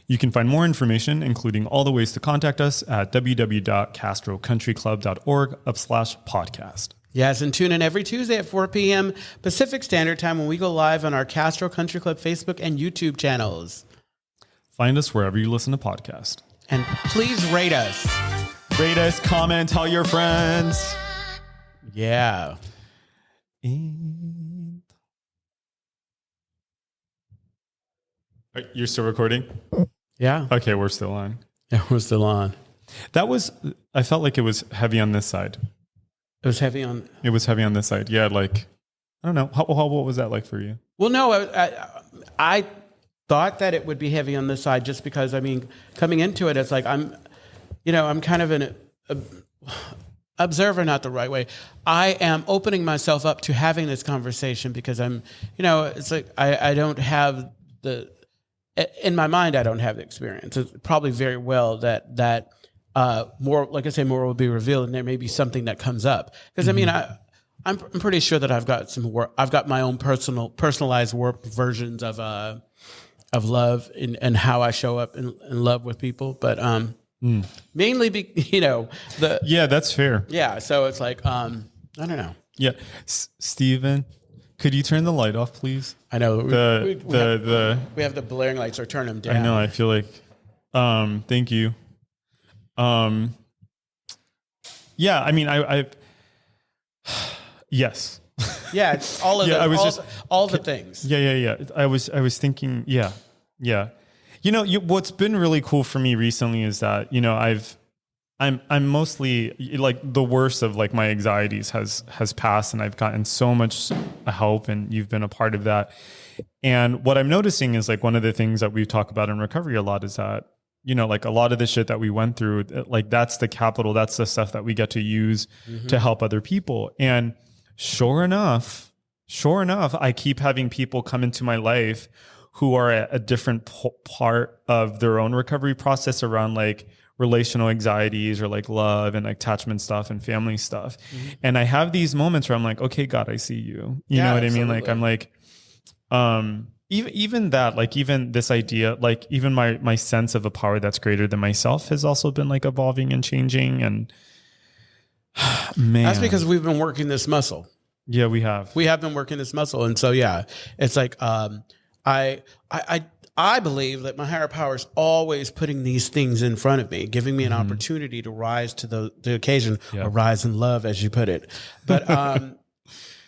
You can find more information, including all the ways to contact us, at www.castrocountryclub.org/podcast. Yes, and tune in every Tuesday at 4 p.m. Pacific Standard Time when we go live on our Castro Country Club Facebook and YouTube channels. Find us wherever you listen to podcasts. And please rate us. Rate us, comment, tell your friends. Yeah. And you're still recording? Yeah. Okay, we're still on. Yeah, we're still on. I felt like it was heavy on this side. It was heavy on... It was heavy on this side. Yeah, I don't know. What was that like for you? Well, no, I thought that it would be heavy on this side just because, coming into it, it's I'm kind of an observer, not the right way. I am opening myself up to having this conversation because I'm, it's I don't have the in my mind, I don't have the experience. It's probably very well that more, like I say, more will be revealed, and there may be something that comes up. Because I mean, I'm pretty sure that I've got some work. I've got my own personalized work versions of love and how I show up in love with people. But mainly, that's fair. Yeah, so it's like I don't know. Yeah, Steven, could you turn the light off, please? I know we have the blaring lights, or turn them down. I know. I feel like. Thank you. Yeah. I mean, I yes. Yeah. It's all of all the things. Yeah. I was thinking. Yeah. What's been really cool for me recently is that I'm mostly like the worst of like my anxieties has passed, and I've gotten so much help, and you've been a part of that. And what I'm noticing is like one of the things that we talk about in recovery a lot is that, like a lot of the shit that we went through, like that's the capital, that's the stuff that we get to use to help other people. And sure enough, I keep having people come into my life who are at a different part of their own recovery process around like relational anxieties or like love and like attachment stuff and family stuff. And I have these moments where I'm like, okay, God, I see you. You know what I mean? Like, I'm like, even that, like even this idea, like even my sense of a power that's greater than myself has also been like evolving and changing. And man, that's because we've been working this muscle. Yeah, we have been working this muscle. And so, yeah, it's like, I believe that my higher power is always putting these things in front of me, giving me an opportunity to rise to the occasion, or rise in love, as you put it. But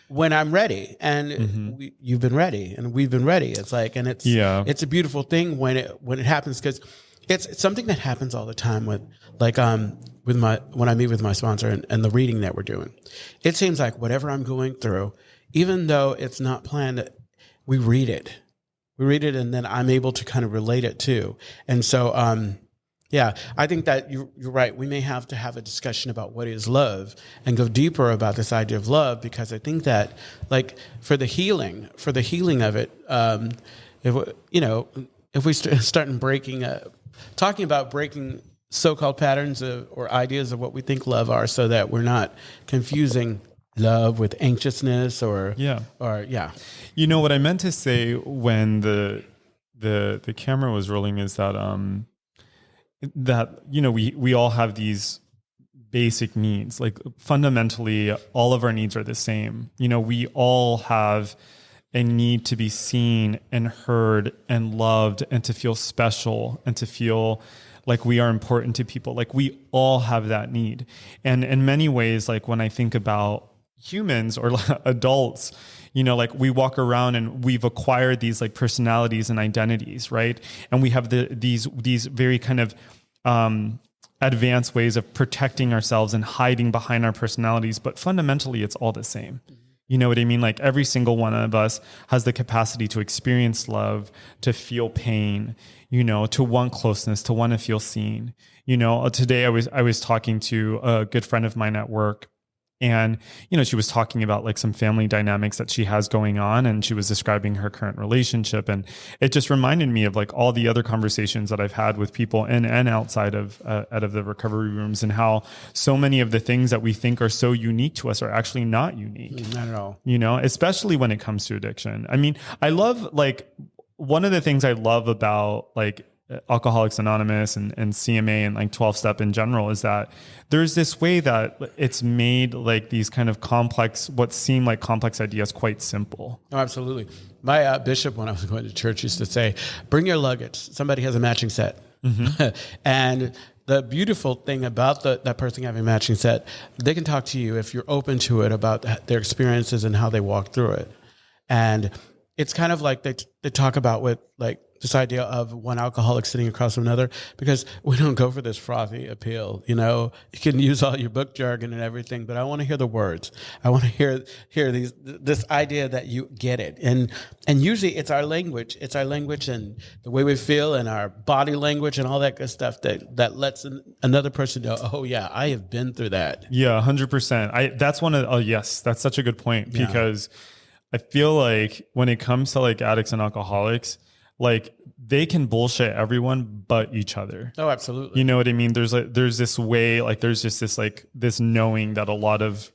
when I'm ready, and you've been ready, and we've been ready, it's like, and it's a beautiful thing when it happens, because it's something that happens all the time with like when I meet with my sponsor and the reading that we're doing. It seems like whatever I'm going through, even though it's not planned, we read it. And then I'm able to kind of relate it too. And so, I think that you're right. We may have to have a discussion about what is love and go deeper about this idea of love, because I think that like for the healing of it, if we start talking about breaking so-called patterns or ideas of what we think love are, so that we're not confusing love with anxiousness or. You know what I meant to say when the camera was rolling is that we all have these basic needs. Like fundamentally, all of our needs are the same. We all have a need to be seen and heard and loved, and to feel special, and to feel like we are important to people. Like we all have that need. And in many ways, like when I think about humans or adults, like we walk around and we've acquired these like personalities and identities, right? And we have these very kind of advanced ways of protecting ourselves and hiding behind our personalities. But fundamentally, it's all the same. You know what I mean? Like every single one of us has the capacity to experience love, to feel pain, to want closeness, to want to feel seen. Today I was talking to a good friend of mine at work. And, she was talking about like some family dynamics that she has going on, and she was describing her current relationship. And it just reminded me of like all the other conversations that I've had with people in and outside of the recovery rooms, and how so many of the things that we think are so unique to us are actually not unique. Not at all. Especially when it comes to addiction. I mean, I love like one of the things I love about like Alcoholics Anonymous and CMA and like 12-step in general is that there's this way that it's made like these kind of what seem like complex ideas quite simple. Oh, absolutely. My bishop, when I was going to church, used to say, bring your luggage. Somebody has a matching set. And the beautiful thing about that person having a matching set, they can talk to you if you're open to it about their experiences and how they walk through it. And it's kind of like they talk about with like this idea of one alcoholic sitting across from another, because we don't go for this frothy appeal. You can use all your book jargon and everything, but I want to hear the words. I want to hear this idea that you get it. And usually it's our language. It's our language and the way we feel and our body language and all that good stuff that lets another person know, oh yeah, I have been through that. Yeah, 100%. That's such a good point, because I feel like when it comes to like addicts and alcoholics, like they can bullshit everyone but each other. Oh, absolutely. You know what I mean? There's this way, like there's just this like this knowing that a lot of,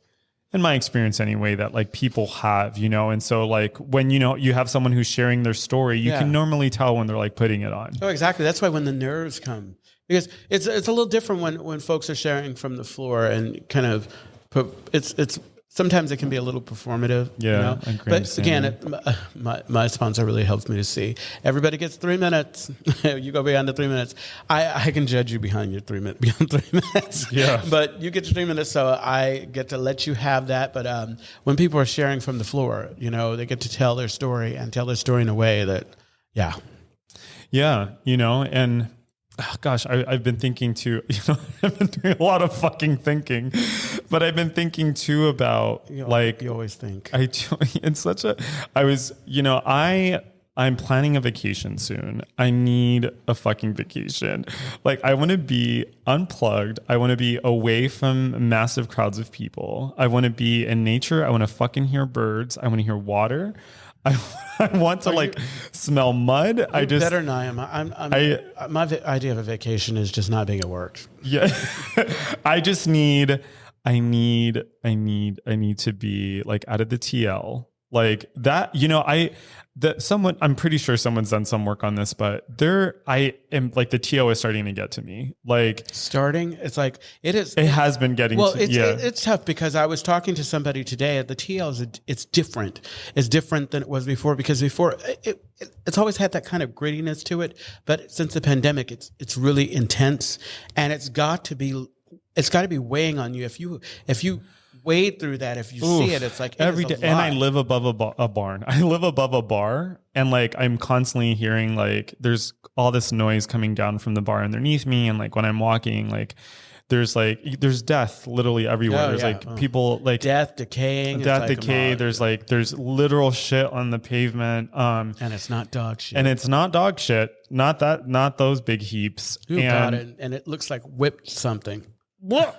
in my experience anyway, that like people have, you know? And so like when, you know, you have someone who's sharing their story, you can normally tell when they're like putting it on. Oh, exactly. That's why when the nerves come, because it's a little different when folks are sharing from the floor and kind of it's sometimes it can be a little performative. Yeah. You know? But again, my sponsor really helps me to see everybody gets 3 minutes. You go beyond the 3 minutes. I can judge you beyond 3 minutes. Yeah. But you get your 3 minutes, so I get to let you have that. But when people are sharing from the floor, you know, they get to tell their story and tell their story in a way that, yeah. Yeah. You know, and gosh, I've been thinking too, you know, I've been doing a lot of fucking thinking, but I've been thinking too about you always think. I'm planning a vacation soon. I need a fucking vacation. Like I want to be unplugged. I want to be away from massive crowds of people. I want to be in nature. I want to fucking hear birds. I want to hear water. I want to smell mud. I just better than I am. My idea of a vacation is just not being at work. Yeah. I need to be like out of the TL. Like that, you know, I'm pretty sure someone's done some work on this, but I am like the TO is starting to get to me. Like it's like it is. It has been getting. Well, it's tough because I was talking to somebody today at the TL. It's different. It's different than it was before because before it's always had that kind of grittiness to it. But since the pandemic, it's really intense, and it's got to be weighing on you if you wade through that. If you see it, it's like every day. And I live above a barn. I live above a bar, and like I'm constantly hearing like there's all this noise coming down from the bar underneath me, and like when I'm walking, like there's death literally everywhere. People like decay. There's literal shit on the pavement. And it's not dog shit. Not those big heaps. And it looks like whipped something. Yeah,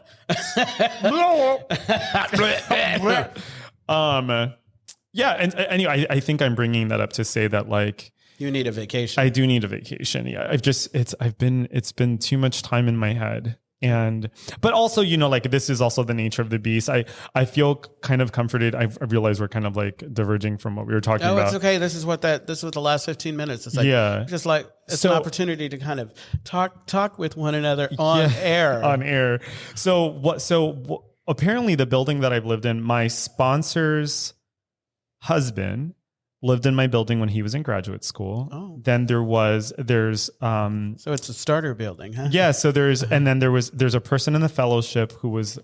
and anyway, I think I'm bringing that up to say that like you need a vacation. I do need a vacation. Yeah, it's been too much time in my head. But also, you know, like this is also the nature of the beast. I feel kind of comforted. I realize we're kind of like diverging from what we were talking about. No, it's okay. This is what the last 15 minutes. It's like, just like, it's an opportunity to kind of talk with one another on air. On air. So apparently the building that I've lived in, my sponsor's husband lived in my building when he was in graduate school. Oh. Then there's so it's a starter building, huh? Yeah, so there's a person in the fellowship who was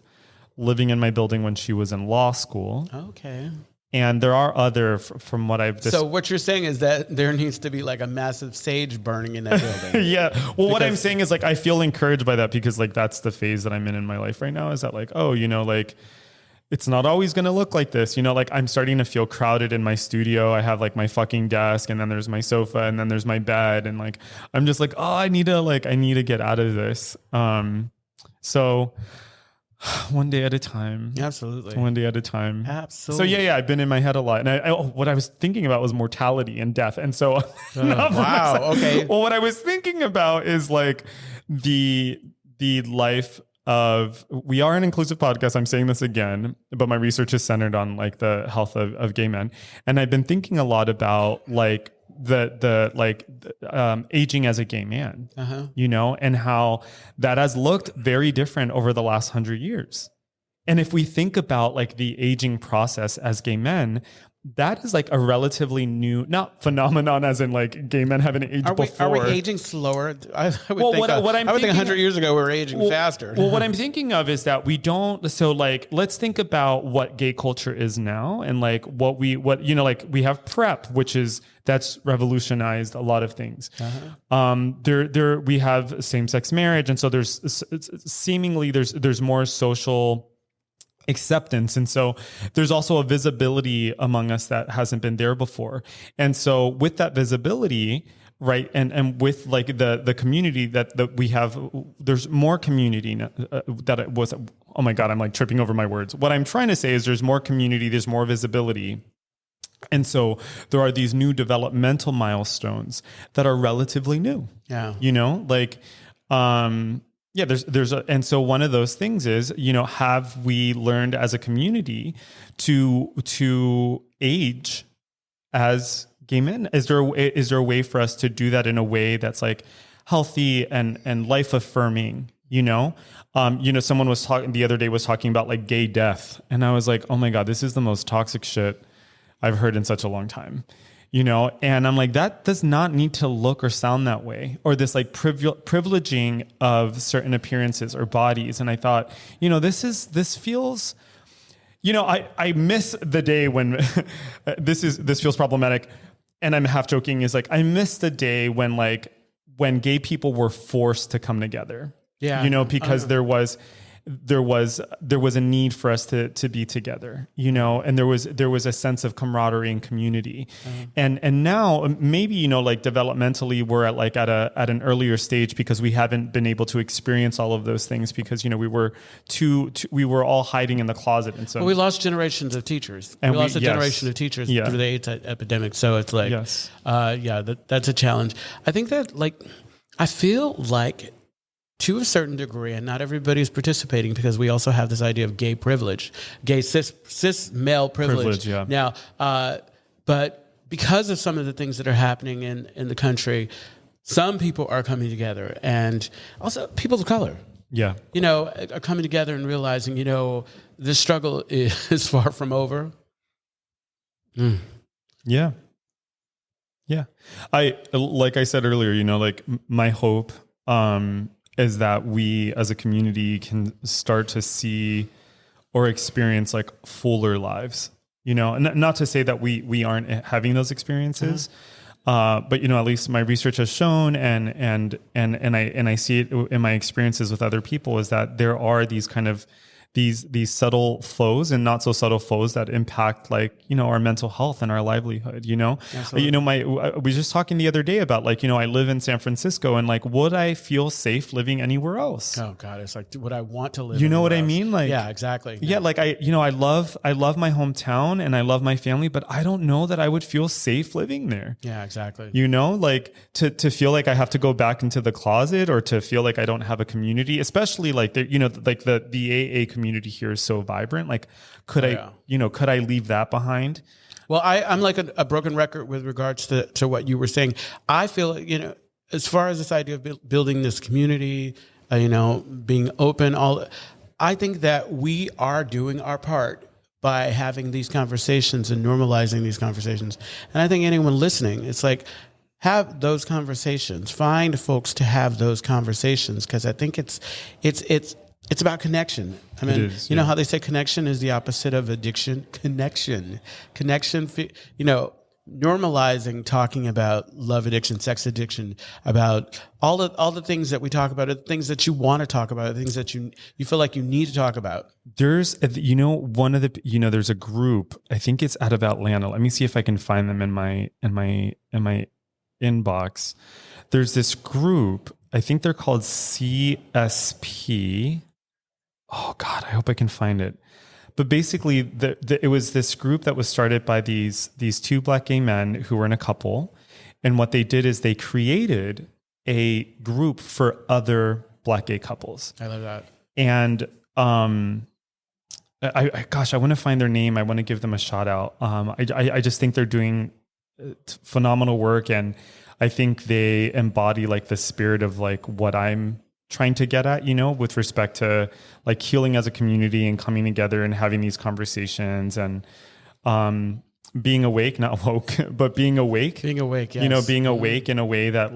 living in my building when she was in law school. Okay. And there are other from what I've So what you're saying is that there needs to be like a massive sage burning in that building. Yeah. Well, what I'm saying is like I feel encouraged by that because like that's the phase that I'm in my life right now is that like, oh, you know, like it's not always going to look like this. You know, like I'm starting to feel crowded in my studio. I have like my fucking desk and then there's my sofa and then there's my bed. And like, I'm just like, oh, I need to get out of this. So one day at a time. Absolutely. One day at a time. Absolutely. So yeah, I've been in my head a lot. And what I was thinking about was mortality and death. And so, wow. Okay. Well, what I was thinking about is like the life of, we are an inclusive podcast. I'm saying this again, but my research is centered on like the health of gay men. And I've been thinking a lot about like aging as a gay man, you know, and how that has looked very different over the last 100 years. And if we think about like the aging process as gay men, that is like a relatively new, not phenomenon as in like gay men haven't aged before. Are we aging slower? I would think 100 years ago we were aging faster. Well, what I'm thinking of is that we don't, so like, let's think about what gay culture is now and like we have PrEP, that's revolutionized a lot of things. We have same-sex marriage. And so there's more social acceptance. And so there's also a visibility among us that hasn't been there before. And so with that visibility, right, and with like the community that we have, there's more community that it was, oh my God, I'm like tripping over my words. What I'm trying to say is there's more community, there's more visibility. And so there are these new developmental milestones that are relatively new. Yeah. And so one of those things is, have we learned as a community to age as gay men? Is there a way for us to do that in a way that's like healthy and life affirming? Someone was talking the other day was talking about like gay death, and I was like, oh my God, this is the most toxic shit I've heard in such a long time. And I'm like, that does not need to look or sound that way, or this like privileging of certain appearances or bodies. And I thought, this feels, I miss the day when this feels problematic. And I'm half joking, is like, I miss the day when gay people were forced to come together. Yeah. Because there was a need for us to be together, and there was a sense of camaraderie and community. And now maybe, developmentally we're at an earlier stage because we haven't been able to experience all of those things because, we were all hiding in the closet. And so we lost generations of teachers. We lost a generation of teachers through the AIDS epidemic. So it's like, that's a challenge. I think that I feel like, to a certain degree, and not everybody is participating because we also have this idea of gay privilege, gay cis male privilege. Now, but because of some of the things that are happening in the country, some people are coming together, and also people of color. Yeah, are coming together and realizing, this struggle is far from over. Yeah. Like I said earlier, my hope, is that we as a community can start to see or experience fuller lives, not to say that we aren't having those experiences, but at least my research has shown and I see it in my experiences with other people is that there are these kind of these subtle flows and not so subtle flows that impact our mental health and our livelihood, I was just talking the other day about I live in San Francisco and would I feel safe living anywhere else? Oh God, it's would I want to live? You know what else? I mean? Yeah, exactly. Yeah. I love my hometown and I love my family, but I don't know that I would feel safe living there. Yeah, exactly. To feel like I have to go back into the closet or to feel like I don't have a community, especially the AA community here is so vibrant. Could I leave that behind? Well, I'm like a broken record with regards to what you were saying. I feel, as far as this idea of building this community, being open, I think that we are doing our part by having these conversations and normalizing these conversations. And I think anyone listening, it's have those conversations, find folks to have those conversations. Cause I think it's about connection. I mean, know how they say connection is the opposite of addiction? Connection, normalizing talking about love addiction, sex addiction, about all the things that we talk about, are the things that you want to talk about, the things that you feel like you need to talk about. There's, there's a group, I think it's out of Atlanta. Let me see if I can find them in my inbox. There's this group, I think they're called CSP. Oh God, I hope I can find it. But basically, it was this group that was started by these two Black gay men who were in a couple. And what they did is they created a group for other Black gay couples. I love that. And I want to find their name. I want to give them a shout out. I just think they're doing phenomenal work. And I think they embody the spirit of what I'm trying to get at, with respect to healing as a community and coming together and having these conversations and being awake, not woke, but being awake. Being awake, yes. Being awake in a way that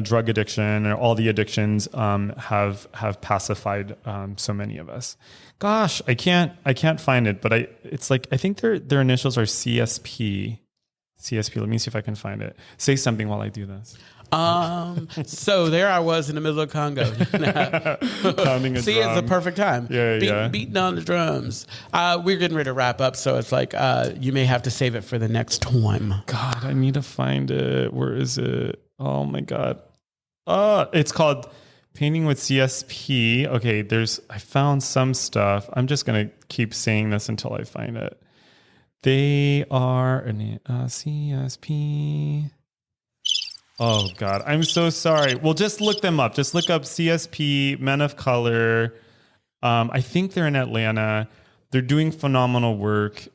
drug addiction or all the addictions have pacified so many of us. Gosh, I can't find it, but I think their initials are CSP. Let me see if I can find it. Say something while I do this. So there I was in the middle of Congo. Pounding a See, drum. it's the perfect time. Beating on the drums. We're getting ready to wrap up, so it's you may have to save it for the next time. God, I need to find it. Where is it? Oh my God. It's called Painting with CSP. Okay, I found some stuff. I'm just gonna keep saying this until I find it. They are CSP. Oh God, I'm so sorry. Well, just look them up. Just look up CSP Men of Color. I think they're in Atlanta. They're doing phenomenal work.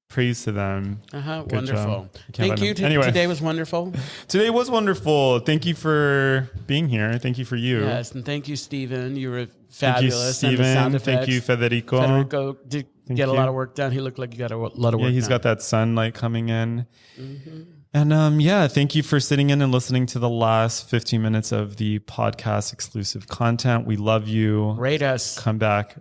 Praise to them. Wonderful. Thank you. Anyway, Today was wonderful. Today was wonderful. Thank you for being here. Thank you for you. Yes, and thank you, Stephen. You were fabulous. Thank you, Stephen. And the sound effects. Thank you, Federico. Federico did get a lot of work done. He looked like he got a lot of work done. He's got that sunlight coming in. Mm-hmm. And thank you for sitting in and listening to the last 15 minutes of the podcast exclusive content. We love you. Rate us. Come back.